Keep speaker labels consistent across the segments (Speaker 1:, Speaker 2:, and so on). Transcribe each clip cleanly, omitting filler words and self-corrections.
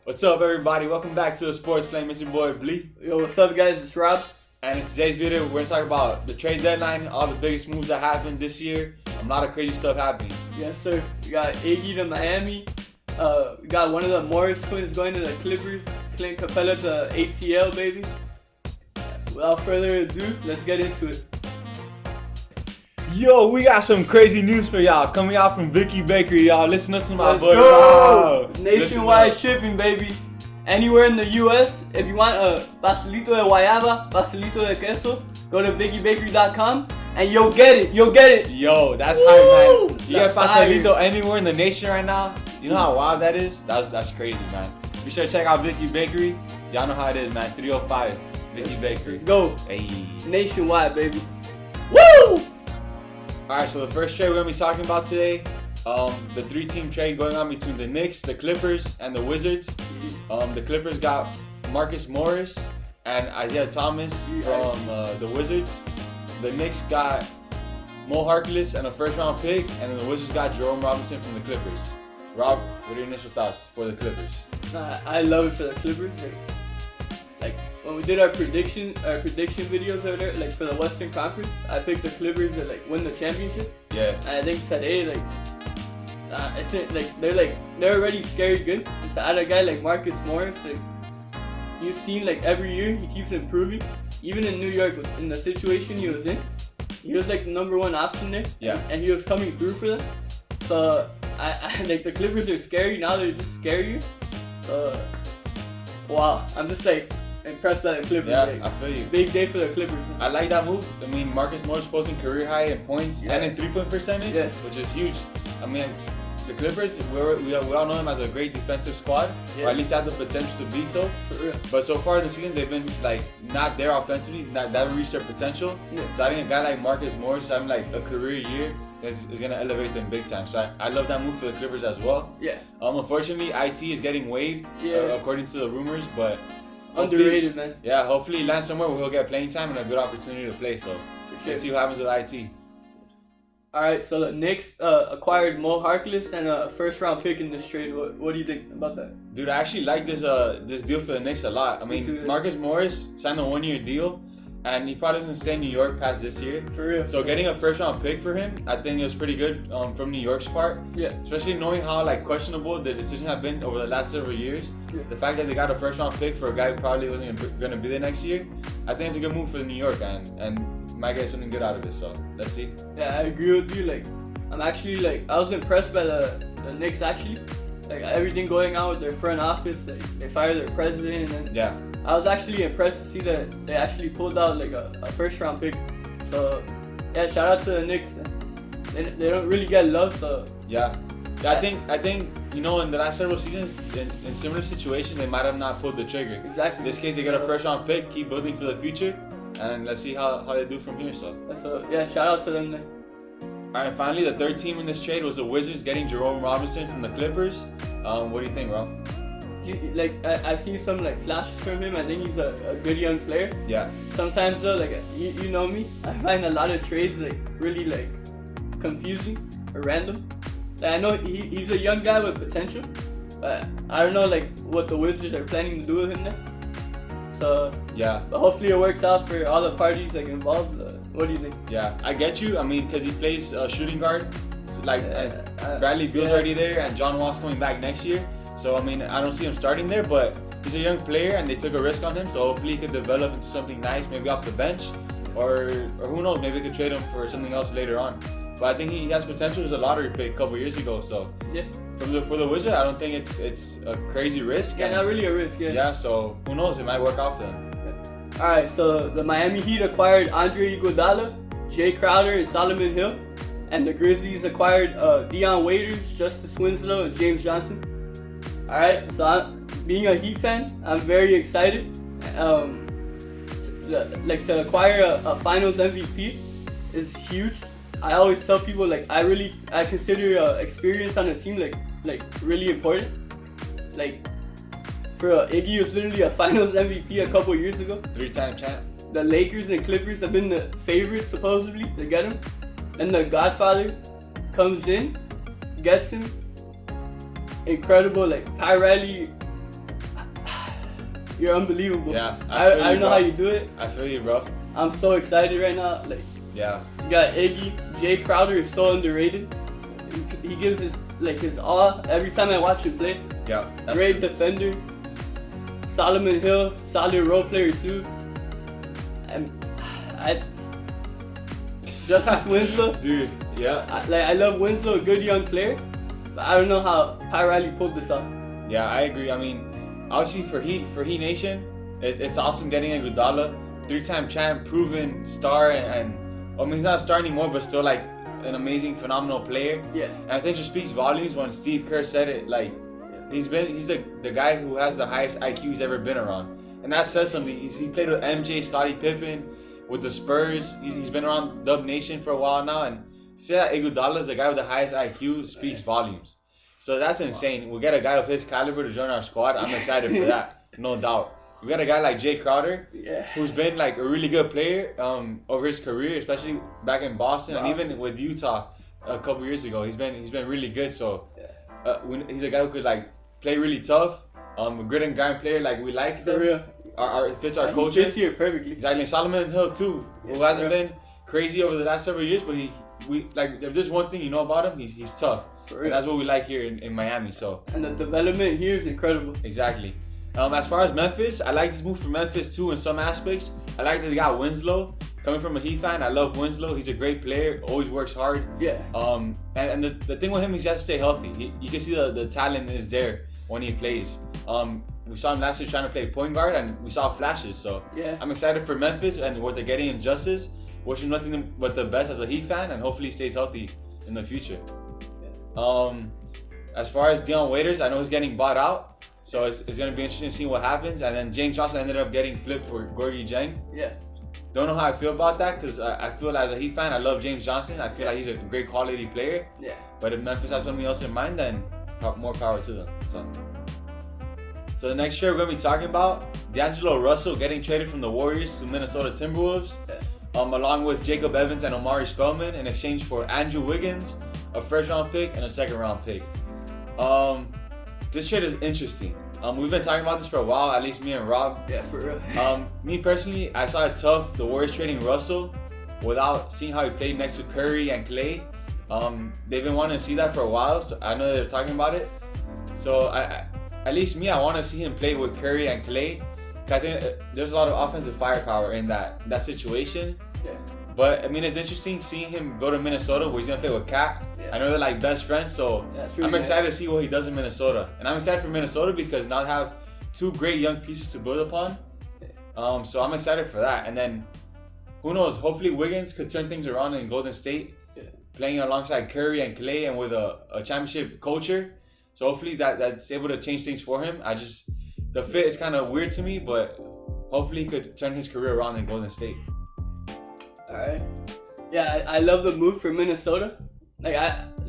Speaker 1: What's up, everybody? Welcome back to the Sports Flame. It's your boy Blee.
Speaker 2: Yo, what's up, guys? It's Rob.
Speaker 1: And in today's video, we're going to talk about the trade deadline, all the biggest moves that happened this year. A lot of crazy stuff happening.
Speaker 2: Yes, sir. We got Iggy to Miami. We got one of the Morris twins going to the Clippers. Clint Capella to ATL, baby. Without further ado, let's get into it.
Speaker 1: Yo, we got some crazy news for y'all coming out from Vicky Bakery, y'all. Listen up to my
Speaker 2: Let's
Speaker 1: boy.
Speaker 2: go!
Speaker 1: Wow.
Speaker 2: Nationwide shipping, baby. Anywhere in the U.S., if you want a pastelito de guayaba, pastelito de queso, go to VickyBakery.com and you'll get it. You'll get it.
Speaker 1: Yo, that's hype, man. You got
Speaker 2: That's
Speaker 1: pastelito anywhere in the nation right now. You know how wild that is? That's crazy, man. Be sure to check out Vicky Bakery. Y'all know how it is, man. 305 Vicky Bakery.
Speaker 2: Let's go.
Speaker 1: Hey.
Speaker 2: Nationwide, baby. Woo!
Speaker 1: Alright, so the first trade we're going to be talking about today, the three-team trade going on between the Knicks, the Clippers, and the Wizards. The Clippers got Marcus Morris and Isaiah Thomas from the Wizards. The Knicks got Mo Harkless and a first-round pick, and then the Wizards got Jerome Robinson from the Clippers. Rob, what are your initial thoughts for the Clippers?
Speaker 2: I love it for the Clippers. Like when we did our prediction videos over there, like for the Western Conference, I picked the Clippers to win the championship.
Speaker 1: Yeah.
Speaker 2: And I think today, they're already scary good. And to add a guy like Marcus Morris, you've seen every year he keeps improving. Even in New York, in the situation he was in, he was the number one option there.
Speaker 1: Yeah.
Speaker 2: And he was coming through for them. So I the Clippers are scary now. They're just scarier. Wow, I'm just impressed by the Clippers.
Speaker 1: Yeah, I feel you.
Speaker 2: Big day for the Clippers.
Speaker 1: I like that move. I mean, Marcus Morris posting career high in points and in three-point percentage, which is huge. I mean, the Clippers, we all know them as a great defensive squad, or at least have the potential to be so.
Speaker 2: For real.
Speaker 1: But so far this season, they've been not there offensively, they haven't reached their potential.
Speaker 2: Yeah.
Speaker 1: So I think a guy like Marcus Morris having a career year is gonna elevate them big time. So I love that move for the Clippers as well.
Speaker 2: Yeah.
Speaker 1: Unfortunately, IT is getting waived, according to the rumors, but
Speaker 2: underrated, man.
Speaker 1: Yeah, hopefully he lands somewhere where he'll get playing time and a good opportunity to play. So let's see what happens with IT.
Speaker 2: Alright, so the Knicks acquired Mo Harkless and a first-round pick in this trade. What do you think about that?
Speaker 1: Dude, I actually like this deal for the Knicks a lot. I mean, Marcus Morris signed a one-year deal, and he probably doesn't stay in New York past this year.
Speaker 2: For real.
Speaker 1: So getting a first-round pick for him, I think it was pretty good from New York's part.
Speaker 2: Yeah.
Speaker 1: Especially knowing how questionable the decision have been over the last several years.
Speaker 2: Yeah.
Speaker 1: The fact that they got a first-round pick for a guy who probably wasn't going to be there next year, I think it's a good move for New York and might get something good out of it. So let's see.
Speaker 2: Yeah, I agree with you. I'm actually I was impressed by the Knicks actually. Everything going on with their front office. They fired their president and I was actually impressed to see that they actually pulled out a first round pick. So yeah, shout out to the Knicks. They don't really get love, so
Speaker 1: yeah. I think in the last several seasons in similar situations they might have not pulled the trigger.
Speaker 2: Exactly.
Speaker 1: In this case they get a first round pick, keep building for the future, and let's see how they do from here. So
Speaker 2: yeah, shout out to them then.
Speaker 1: Alright, finally the third team in this trade was the Wizards getting Jerome Robinson from the Clippers. What do you think, Rob?
Speaker 2: I've seen some flashes from him. I think he's a good young player.
Speaker 1: Yeah.
Speaker 2: Sometimes though, you know me, I find a lot of trades really confusing or random. I know he's a young guy with potential, but I don't know what the Wizards are planning to do with him there. So
Speaker 1: yeah,
Speaker 2: but hopefully it works out for all the parties involved. What do you think?
Speaker 1: Yeah, I get you. I mean, because he plays shooting guard, Bradley Beal's already there, and John Wall's coming back next year. So I mean, I don't see him starting there, but he's a young player, and they took a risk on him. So hopefully he could develop into something nice, maybe off the bench, or who knows, maybe they could trade him for something else later on. But I think he has potential as a lottery pick a couple years ago. So
Speaker 2: yeah,
Speaker 1: for the Wizards, I don't think it's a crazy risk.
Speaker 2: Yeah, not really a risk. Yeah.
Speaker 1: Yeah. So who knows? It might work out for them.
Speaker 2: All right. So the Miami Heat acquired Andre Iguodala, Jay Crowder, and Solomon Hill, and the Grizzlies acquired Dion Waiters, Justice Winslow, and James Johnson. All right. So being a Heat fan, I'm very excited. To acquire a Finals MVP is huge. I always tell people I consider experience on a team really important. For Iggy was literally a Finals MVP a couple years ago.
Speaker 1: 3-time champ.
Speaker 2: The Lakers and Clippers have been the favorites supposedly to get him, and the Godfather comes in, gets him. Incredible, Ty Riley you're unbelievable.
Speaker 1: Yeah,
Speaker 2: I don't know how you do it.
Speaker 1: I feel you, bro.
Speaker 2: I'm so excited right now. Like,
Speaker 1: yeah,
Speaker 2: you got Iggy. Jay Crowder is so underrated. He gives his all every time I watch him play.
Speaker 1: Yeah,
Speaker 2: great defender. Solomon Hill, solid role player too. And Justice Winslow.
Speaker 1: Dude, yeah.
Speaker 2: I love Winslow, a good young player. But I don't know how Pat Riley pulled this off.
Speaker 1: Yeah, I agree. I mean, obviously for Heat Nation, it's awesome getting Iguodala, 3-time champ, proven star, and I mean he's not a star anymore, but still like an amazing, phenomenal player.
Speaker 2: Yeah.
Speaker 1: And I think it just speaks volumes when Steve Kerr said it. Like, he's the guy who has the highest IQ he's ever been around, and that says something. He played with MJ, Scottie Pippen, with the Spurs. He's been around Dub Nation for a while now, and to say that Iguodala is the guy with the highest IQ speaks volumes. So that's insane. We get a guy of his caliber to join our squad. I'm excited for that, no doubt. We got a guy like Jay Crowder, who's been like a really good player over his career, especially back in Boston and even with Utah a couple years ago. He's been really good. So he's a guy who could like play really tough, a grit and grind player like we like.
Speaker 2: For real.
Speaker 1: It fits our culture.
Speaker 2: He fits here perfectly.
Speaker 1: Exactly. Solomon Hill too, who hasn't been crazy over the last several years, but we like if there's one thing you know about him, he's tough. And that's what we like here in Miami. So. And
Speaker 2: the development here is incredible.
Speaker 1: Exactly. As far as Memphis, I like this move for Memphis too in some aspects. I like that they got Winslow. Coming from a Heat fan, I love Winslow. He's a great player, always works hard.
Speaker 2: Yeah.
Speaker 1: And the thing with him is he has to stay healthy. You can see the talent is there when he plays. We saw him last year trying to play point guard, and we saw flashes. So
Speaker 2: yeah.
Speaker 1: I'm excited for Memphis and what they're getting in Justice. Wishing nothing but the best as a Heat fan, and hopefully he stays healthy in the future. As far as Dion Waiters, I know he's getting bought out. So it's going to be interesting to see what happens. And then James Johnson ended up getting flipped for Gorgui Dieng.
Speaker 2: Yeah.
Speaker 1: Don't know how I feel about that because I feel as a Heat fan, I love James Johnson. I feel like he's a great quality player.
Speaker 2: Yeah.
Speaker 1: But if Memphis has something else in mind, then more power to them. So the next trade we're going to be talking about, D'Angelo Russell getting traded from the Warriors to Minnesota Timberwolves.
Speaker 2: Yeah.
Speaker 1: Along with Jacob Evans and Omari Spellman in exchange for Andrew Wiggins, a first-round pick, and a second-round pick. This trade is interesting. We've been talking about this for a while, at least me and Rob.
Speaker 2: Yeah, for real.
Speaker 1: Me personally, I saw it tough, the Warriors trading Russell without seeing how he played next to Curry and Klay. They've been wanting to see that for a while, so I know they're talking about it. So at least me, I want to see him play with Curry and Klay. I think there's a lot of offensive firepower in that situation.
Speaker 2: Yeah.
Speaker 1: But I mean, it's interesting seeing him go to Minnesota where he's gonna play with Cat.
Speaker 2: Yeah.
Speaker 1: I know they're like best friends, so I'm excited to see what he does in Minnesota. And I'm excited for Minnesota because now they have two great young pieces to build upon. So I'm excited for that. And then who knows? Hopefully Wiggins could turn things around in Golden State, playing alongside Curry and Klay and with a championship culture. So hopefully that's able to change things for him. The fit is kind of weird to me, but hopefully he could turn his career around in Golden State.
Speaker 2: Alright. Yeah, I love the move for Minnesota. Like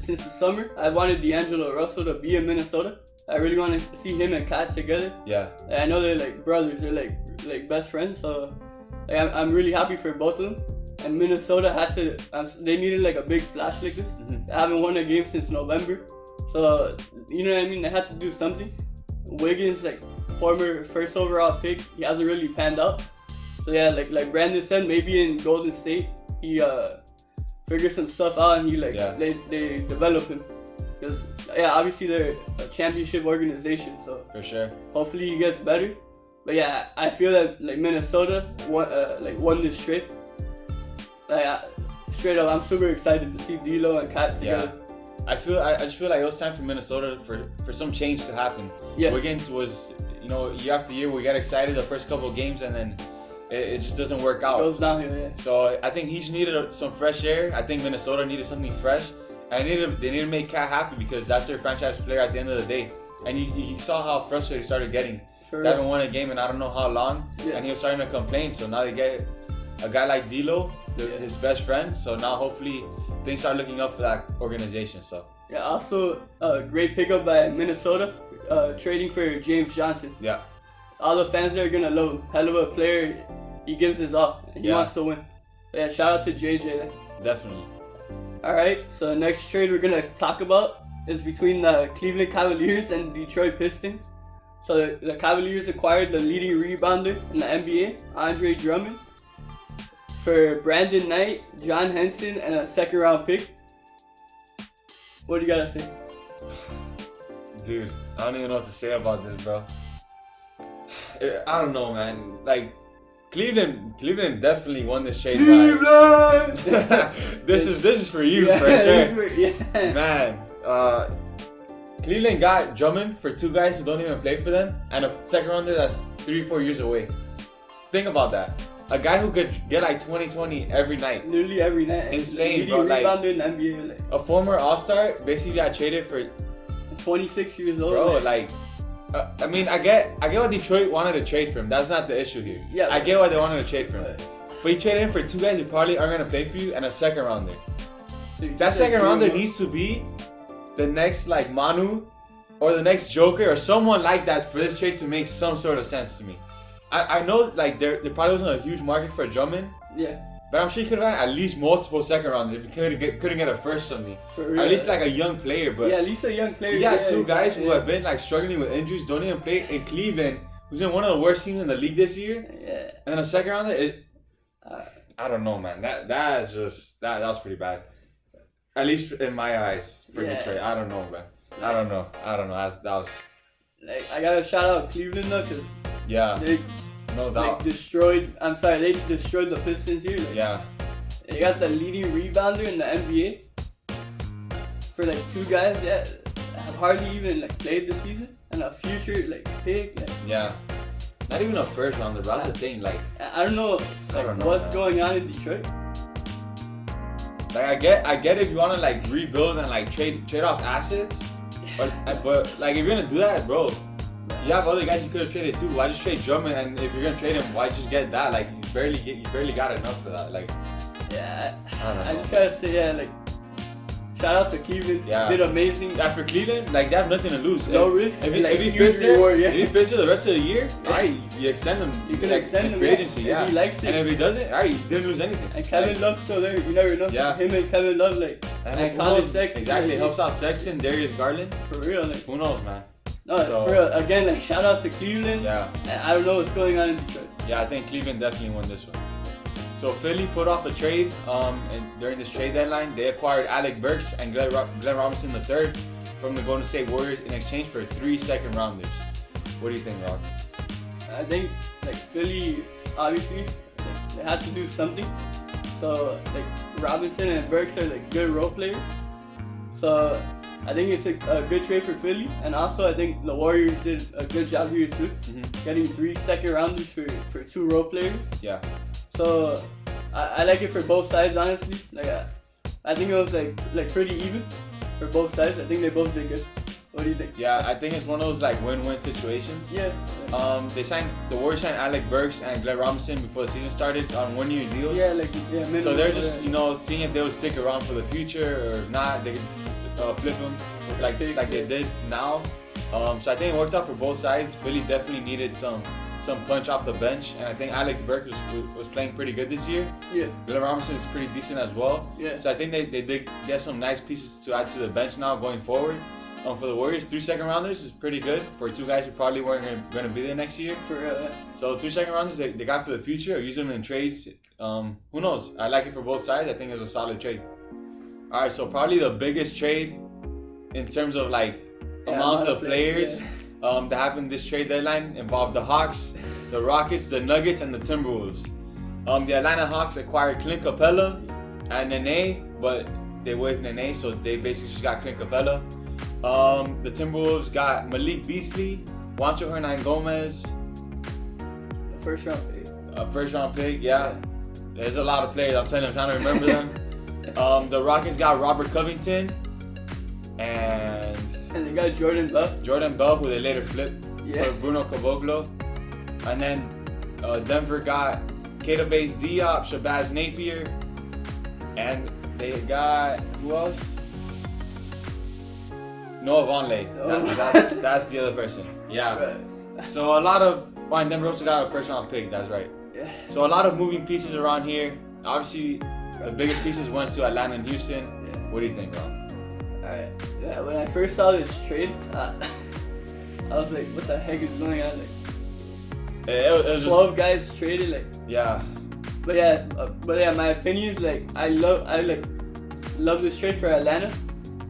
Speaker 2: since the summer, I wanted D'Angelo Russell to be in Minnesota. I really want to see him and Kat together.
Speaker 1: Yeah.
Speaker 2: I know they're like brothers. They're like best friends. So I'm really happy for both of them. And Minnesota they needed like a big splash like this. Mm-hmm. They haven't won a game since November. So you know what I mean. They had to do something. Wiggins, like former first overall pick, he hasn't really panned out. So yeah, like Brandon said, maybe in Golden State he figures some stuff out and they develop him. Because obviously they're a championship organization, so
Speaker 1: for sure.
Speaker 2: Hopefully he gets better. But yeah, I feel that like Minnesota won this trade. Straight up, I'm super excited to see D'Lo and Kat together.
Speaker 1: Yeah. I just feel like it was time for Minnesota for some change to happen.
Speaker 2: Yeah.
Speaker 1: Wiggins was, year after year we get excited the first couple of games and then it just doesn't work out.
Speaker 2: It goes downhill, yeah.
Speaker 1: So I think he just needed some fresh air. I think Minnesota needed something fresh. And they need to make Cat happy because that's their franchise player at the end of the day. And you saw how frustrated he started getting.
Speaker 2: Sure.
Speaker 1: They haven't won a game in I don't know how long.
Speaker 2: Yeah.
Speaker 1: And he was starting to complain. So now they get a guy like D'Lo, his best friend. So now hopefully things start looking up for that organization. So.
Speaker 2: Yeah, also a great pickup by Minnesota, trading for James Johnson.
Speaker 1: Yeah.
Speaker 2: All the fans there are gonna love him. Hell of a player. He gives his all. And he wants to win. But yeah, shout out to JJ.
Speaker 1: Definitely.
Speaker 2: Alright, so the next trade we're gonna talk about is between the Cleveland Cavaliers and Detroit Pistons. So the Cavaliers acquired the leading rebounder in the NBA, Andre Drummond, for Brandon Knight, John Henson, and a second-round pick. What do you gotta say?
Speaker 1: Dude, I don't even know what to say about this, bro. I don't know, man. Like, Cleveland definitely won this trade.
Speaker 2: Cleveland!
Speaker 1: This is for you, for sure. Yeah. Man, Cleveland got Drummond for two guys who don't even play for them, and a second rounder that's 3-4 years away. Think about that. A guy who could get like 20 every night.
Speaker 2: Literally every night.
Speaker 1: Insane, bro.
Speaker 2: Like, rebounder in the NBA. Like,
Speaker 1: a former All-Star basically got traded for
Speaker 2: 26 years old.
Speaker 1: Bro, like I mean, I get why Detroit wanted to trade for him. That's not the issue here.
Speaker 2: Yeah,
Speaker 1: I get why they wanted to trade for him. But you traded him for two guys who probably aren't gonna play for you and a second rounder. That second rounder needs to be the next like Manu or the next Joker or someone like that for this trade to make some sort of sense to me. I know like there probably wasn't a huge market for Drummond.
Speaker 2: Yeah.
Speaker 1: But I'm sure you could have had at least multiple second rounders if you couldn't get a first from me. At least like a young player, but
Speaker 2: yeah, at least a young player.
Speaker 1: You got two guys who have been like struggling with injuries, don't even play in Cleveland, who's in one of the worst teams in the league this year.
Speaker 2: Yeah.
Speaker 1: And then a second rounder, I don't know, man. That was pretty bad. At least in my eyes for Detroit. I don't know, man. I don't know. That was.
Speaker 2: Like, I gotta shout out Cleveland though, cause
Speaker 1: they no doubt.
Speaker 2: They destroyed the Pistons here. Like,
Speaker 1: yeah.
Speaker 2: They got the leading rebounder in the NBA for like two guys that have hardly even like played the season, and a future like pick. Like,
Speaker 1: yeah. Not even a first rounder, but that's the thing. Like
Speaker 2: I don't know what's going on in Detroit.
Speaker 1: Like I get if you want to like rebuild and like trade off assets, but like if you're gonna do that, bro. You have other guys you could have traded too. Why just trade Drummond? And if you're gonna trade him, why just get that? Like you barely got enough for that. Like
Speaker 2: I just gotta say like shout out to Cleveland. Yeah. Did amazing.
Speaker 1: Yeah, for Cleveland, like they have nothing to lose.
Speaker 2: No risk.
Speaker 1: If he fits there, if he fits there the rest of the year, alright, you extend him.
Speaker 2: You can extend him.
Speaker 1: Free agency,
Speaker 2: if he likes it.
Speaker 1: And if he doesn't, alright, you didn't lose anything.
Speaker 2: And Kevin Love's still there. You never know.
Speaker 1: Yeah.
Speaker 2: Him and Kevin Love and Colin Sexton.
Speaker 1: Exactly. Helps out Sexton, Darius Garland.
Speaker 2: For real, like
Speaker 1: who knows, man.
Speaker 2: No, for real. Again, like shout out to Cleveland.
Speaker 1: Yeah.
Speaker 2: And I don't know what's going on in Detroit.
Speaker 1: Yeah, I think Cleveland definitely won this one. So Philly put off a trade, and during this trade deadline, they acquired Alec Burks and Glenn Robinson III from the Golden State Warriors in exchange for 3 second rounders. What do you think, Rob?
Speaker 2: I think like Philly, obviously, they had to do something. So like Robinson and Burks are like good role players. So I think it's a good trade for Philly, and also I think the Warriors did a good job here too, getting 3 second rounders for 2 role players.
Speaker 1: Yeah.
Speaker 2: So I like it for both sides, honestly. Like I think it was like pretty even for both sides. I think they both did good. What do you think?
Speaker 1: Yeah, I think it's one of those like win-win situations.
Speaker 2: Yeah.
Speaker 1: The Warriors signed Alec Burks and Glenn Robinson before the season started on 1-year deals.
Speaker 2: Yeah,
Speaker 1: so they're just seeing if they would stick around for the future or not. They could flip them like they did now. So I think it worked out for both sides. Philly definitely needed some punch off the bench, and I think Alec Burks was playing pretty good this year.
Speaker 2: Yeah.
Speaker 1: Glenn Robinson is pretty decent as well.
Speaker 2: Yeah.
Speaker 1: So I think they did get some nice pieces to add to the bench now going forward. For the Warriors, 3 second rounders is pretty good for 2 guys who probably weren't going to be there next year.
Speaker 2: For real.
Speaker 1: So 3 second rounders they got for the future, or use them in trades. Who knows? I like it for both sides. I think it's a solid trade. All right, so probably the biggest trade in terms of like amounts of players that happened this trade deadline involved the Hawks, the Rockets, the Nuggets, and the Timberwolves. The Atlanta Hawks acquired Clint Capella and Nene, but they waived Nene, so they basically just got Clint Capella. The Timberwolves got Malik Beasley, Juancho Hernan-Gomez.
Speaker 2: A first round pick,
Speaker 1: yeah. There's a lot of players, I'm telling you, I'm trying to remember them. The Rockets got Robert Covington, and
Speaker 2: they got Jordan Bell,
Speaker 1: who they later flipped for Bruno Caboclo. And then Denver got Keita Bates-Diop, Shabazz Napier, and they got, who else? Noah Vonleh. That's the other person. Yeah. Right. So Denver also got a first round pick, that's right.
Speaker 2: Yeah.
Speaker 1: So a lot of moving pieces around here. Obviously, the biggest pieces went to Atlanta and Houston. Yeah. What do you think, Rob?
Speaker 2: Alright. Yeah, when I first saw this trade, I was like, what the heck is going on? Like,
Speaker 1: it was
Speaker 2: 12 guys traded, like.
Speaker 1: Yeah.
Speaker 2: But yeah, my opinion is like I love this trade for Atlanta.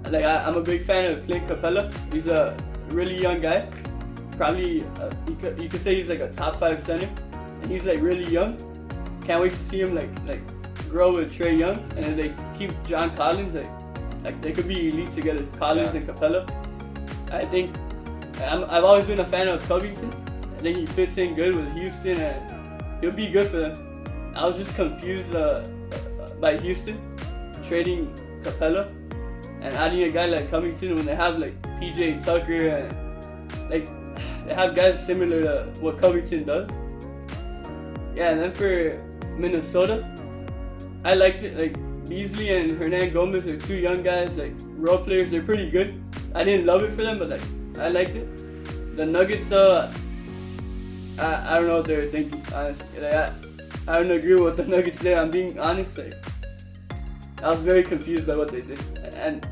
Speaker 2: Like I'm a big fan of Clint Capella. He's a really young guy. Probably you could say he's like a top 5 center, and he's like really young. Can't wait to see him like grow with Trae Young, and then they keep John Collins like they could be elite together. Collins and Capella. I think I've always been a fan of Covington. I think he fits in good with Houston, and he'll be good for them. I was just confused by Houston trading Capella and adding a guy like Covington when they have like PJ Tucker and like they have guys similar to what Covington does. Yeah, and then for Minnesota, I liked it. Like Beasley and Hernan Gomez are 2 young guys, like role players. They're pretty good. I didn't love it for them, but like I liked it. The Nuggets, I don't know what they're thinking. Honestly, like, I don't agree with what the Nuggets did. I'm being honest. Like, I was very confused by what they did. And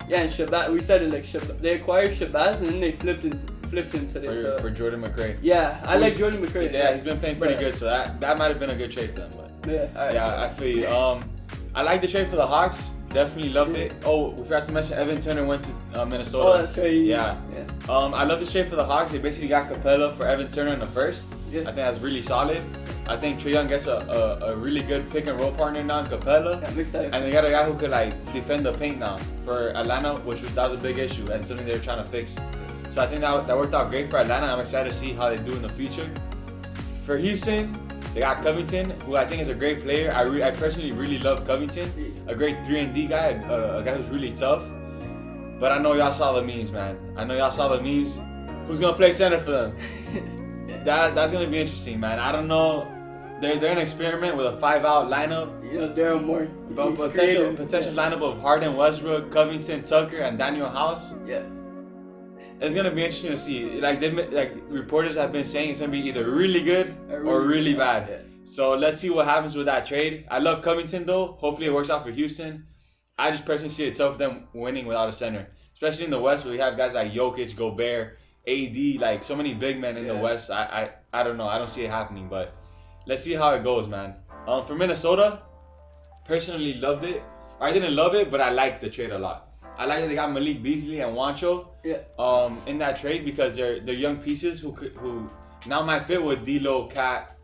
Speaker 2: yeah, and Shabazz, we said it like they acquired Shabazz and then they flipped him today.
Speaker 1: For Jordan McRae.
Speaker 2: Yeah, I like Jordan McRae.
Speaker 1: Yeah, he's been playing pretty good, so that might have been a good trade for them. But
Speaker 2: yeah,
Speaker 1: I feel you. I like the trade for the Hawks. Definitely loved it. Oh, we forgot to mention Evan Turner went to Minnesota.
Speaker 2: Oh, that's right.
Speaker 1: Yeah. I love this trade for the Hawks. They basically got Capella for Evan Turner in the first.
Speaker 2: Yeah.
Speaker 1: I think that's really solid. I think Trae Young gets a really good pick and roll partner now in Capella.
Speaker 2: Yeah, I'm excited.
Speaker 1: And they got a guy who could like defend the paint now for Atlanta, that was a big issue and something they were trying to fix. So I think that worked out great for Atlanta. I'm excited to see how they do in the future. For Houston, they got Covington, who I think is a great player. I personally really love Covington. A great 3-and-D guy, a guy who's really tough. But I know y'all saw the memes, man. I know y'all saw the memes. Who's gonna play center for them? That's gonna be interesting, man. I don't know. They're gonna experiment with a 5-out lineup.
Speaker 2: You know, Daryl Morey.
Speaker 1: But potential lineup of Harden, Westbrook, Covington, Tucker, and Daniel House.
Speaker 2: Yeah.
Speaker 1: It's gonna be interesting to see. Like reporters have been saying, it's gonna be either really good or really bad.
Speaker 2: Yeah.
Speaker 1: So let's see what happens with that trade. I love Covington though. Hopefully it works out for Houston. I just personally see it tough for them winning without a center, especially in the West where we have guys like Jokic, Gobert, AD, like so many big men in the West. I don't know. I don't see it happening, but let's see how it goes, man. For Minnesota, personally loved it. I didn't love it, but I liked the trade a lot. I like that they got Malik Beasley and Juancho in that trade because they're young pieces who now might fit with D'Lo, Cat,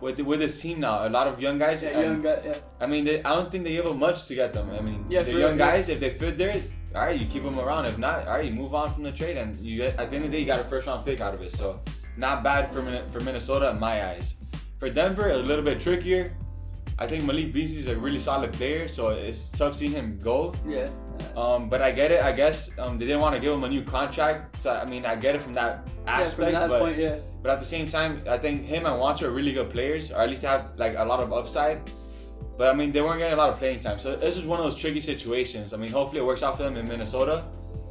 Speaker 1: with this team now. A lot of young guys. I mean, I don't think they give them much to get them. I mean, they're young guys. If they fit there, all right, you keep them around. If not, all right, you move on from the trade, and you at the end of the day, you got a first-round pick out of it. So, not bad for Minnesota in my eyes. For Denver, a little bit trickier. I think Malik Beasley is a really solid player, so it's tough seeing him go.
Speaker 2: Yeah.
Speaker 1: But I get it. I guess they didn't want to give him a new contract. So I mean, I get it from that aspect. But at the same time, I think him and Juancho are really good players, or at least they have like a lot of upside. But I mean, they weren't getting a lot of playing time, so it's just one of those tricky situations. I mean, hopefully it works out for them in Minnesota.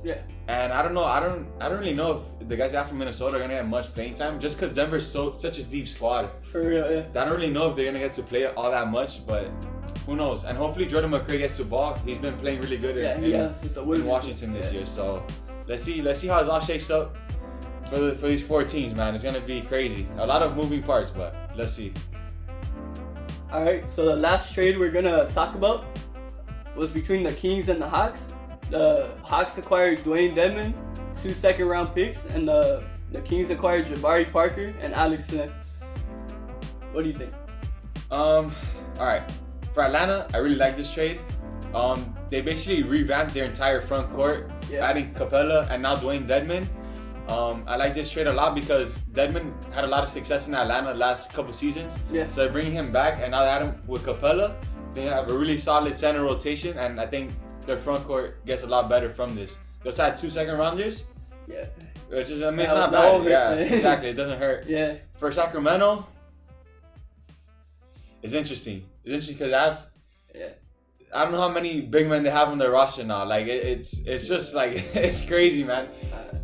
Speaker 2: Yeah.
Speaker 1: And I don't know. I don't really know if the guys out from Minnesota are gonna have much playing time, just because Denver's such a deep squad.
Speaker 2: For real, yeah.
Speaker 1: I don't really know if they're gonna get to play all that much, but who knows? And hopefully Jordan McRae gets to ball. He's been playing really good in Washington this year. So let's see how it all shakes up for these 4 teams, man. It's gonna be crazy. A lot of moving parts, but let's see.
Speaker 2: All right. So the last trade we're gonna talk about was between the Kings and the Hawks. The Hawks acquired Dwayne Dedmon, 2 second-round picks, and the Kings acquired Jabari Parker and Alex Len. What do you think?
Speaker 1: All right. For Atlanta, I really like this trade. They basically revamped their entire front court, adding Capella and now Dwayne Dedmon. I like this trade a lot because Dedmon had a lot of success in Atlanta last couple seasons.
Speaker 2: Yeah.
Speaker 1: So they're bringing him back, and now they add him with Capella. They have a really solid center rotation, and I think their front court gets a lot better from this. They also had 2 second-rounders.
Speaker 2: Yeah.
Speaker 1: Which is, I mean, it's not bad. Yeah, exactly. It doesn't hurt.
Speaker 2: Yeah.
Speaker 1: For Sacramento, it's interesting. It's interesting because I don't know how many big men they have on their roster now. Like it's just like it's crazy, man.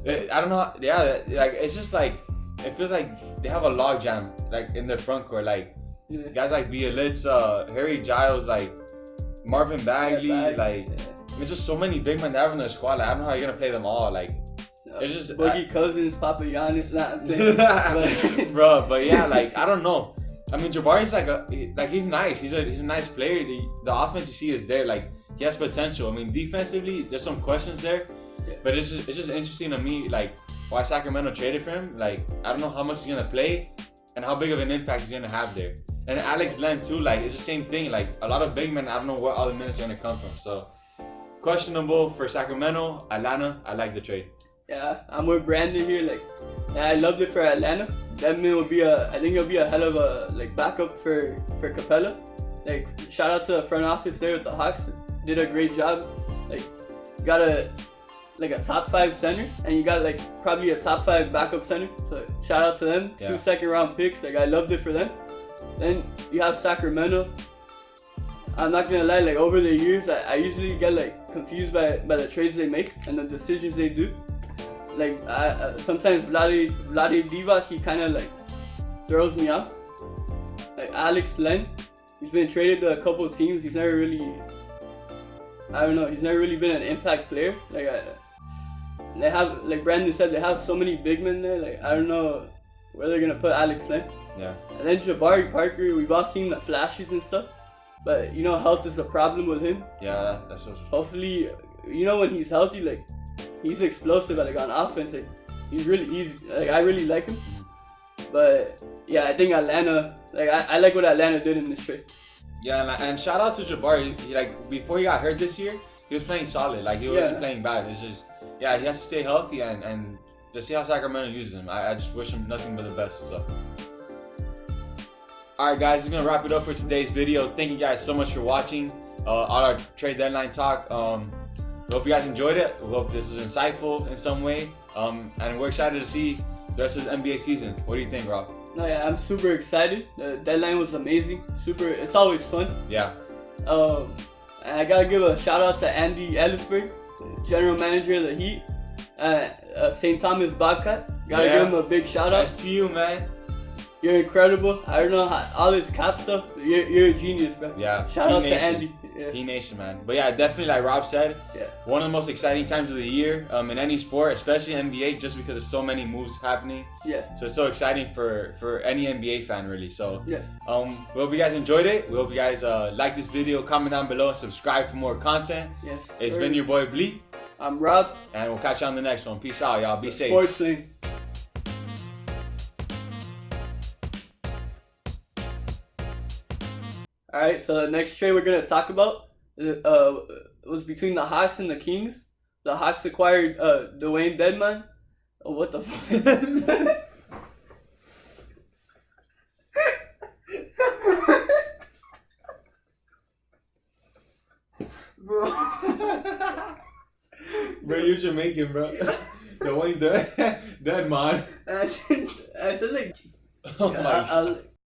Speaker 1: I don't know. Like it's just like it feels like they have a logjam like in their front court. Like guys like Bielitsa, Harry Giles, like Marvin Bagley, like there's just so many big men they have in their squad. Like, I don't know how you're gonna play them all. Like It's just
Speaker 2: Boogie Cousins, Papa Giannis.
Speaker 1: Bro, but yeah, like I don't know. I mean, Jabari's like he's nice. He's a nice player. The offense you see is there. Like he has potential. I mean, defensively, there's some questions there, but it's just interesting to me like why Sacramento traded for him. Like I don't know how much he's gonna play and how big of an impact he's gonna have there. And Alex Len too. Like it's the same thing. Like a lot of big men. I don't know where all the minutes are gonna come from. So questionable for Sacramento. Atlanta, I like the trade.
Speaker 2: Yeah, I'm with Brandon here. Like, I loved it for Atlanta. That man will be I think he'll be a hell of a backup for Capella. Like, shout out to the front office there with the Hawks. Did a great job. Like, got a top 5 center, and you got like probably a top 5 backup center. So shout out to them. Yeah. 2 second-round picks. Like, I loved it for them. Then you have Sacramento. I'm not gonna lie. Like, over the years, I usually get like confused by the trades they make and the decisions they do. Like sometimes Vlade Divac, he kind of like throws me off. Like Alex Len, he's been traded to a couple of teams. He's never really, I don't know, he's never really been an impact player. Like they have, like Brandon said, they have so many big men there. Like I don't know where they're gonna put Alex Len.
Speaker 1: Yeah. And
Speaker 2: then Jabari Parker, we've all seen the flashes and stuff, but you know, health is a problem with him.
Speaker 1: Yeah, that's so true.
Speaker 2: Hopefully, you know, when he's healthy, like. He's explosive, like on offense. Like, he's like I really like him. But yeah, I think Atlanta. Like I like what Atlanta did in this trade.
Speaker 1: Yeah, and shout out to Jabari. He, like before he got hurt this year, he was playing solid. Like he wasn't playing bad. It's just he has to stay healthy and just see how Sacramento uses him. I just wish him nothing but the best. So. Alright guys, it's gonna wrap it up for today's video. Thank you guys so much for watching all our trade deadline talk. We hope you guys enjoyed it. We hope this was insightful in some way. And we're excited to see the rest of the NBA season. What do you think, Rob?
Speaker 2: No, yeah, I'm super excited. The deadline was amazing. It's always fun.
Speaker 1: Yeah.
Speaker 2: And I gotta give a shout out to Andy Ellisberg, general manager of the Heat, St. Thomas Bobcat. Gotta give him a big shout out.
Speaker 1: Nice to you, man.
Speaker 2: You're incredible. I don't know all this cap stuff. You're a genius, bro.
Speaker 1: Yeah.
Speaker 2: Shout out to Andy.
Speaker 1: Yeah. He Nation, man. But yeah, definitely like Rob said, one of the most exciting times of the year in any sport, especially NBA, just because there's so many moves happening.
Speaker 2: Yeah. So
Speaker 1: it's so exciting for any NBA fan, really. So
Speaker 2: yeah.
Speaker 1: We hope you guys enjoyed it. We hope you guys like this video, comment down below, and subscribe for more content.
Speaker 2: Yes.
Speaker 1: It's been your boy Bleak.
Speaker 2: I'm Rob.
Speaker 1: And we'll catch you on the next one. Peace out, y'all. Be safe.
Speaker 2: Sports thing. Alright, so the next trade we're going to talk about was between the Hawks and the Kings. The Hawks acquired Dwayne Dedmon. Oh, what the fuck?
Speaker 1: Bro, you're Jamaican, bro. Dwayne Dedmon.
Speaker 2: I said like...
Speaker 1: Oh my God.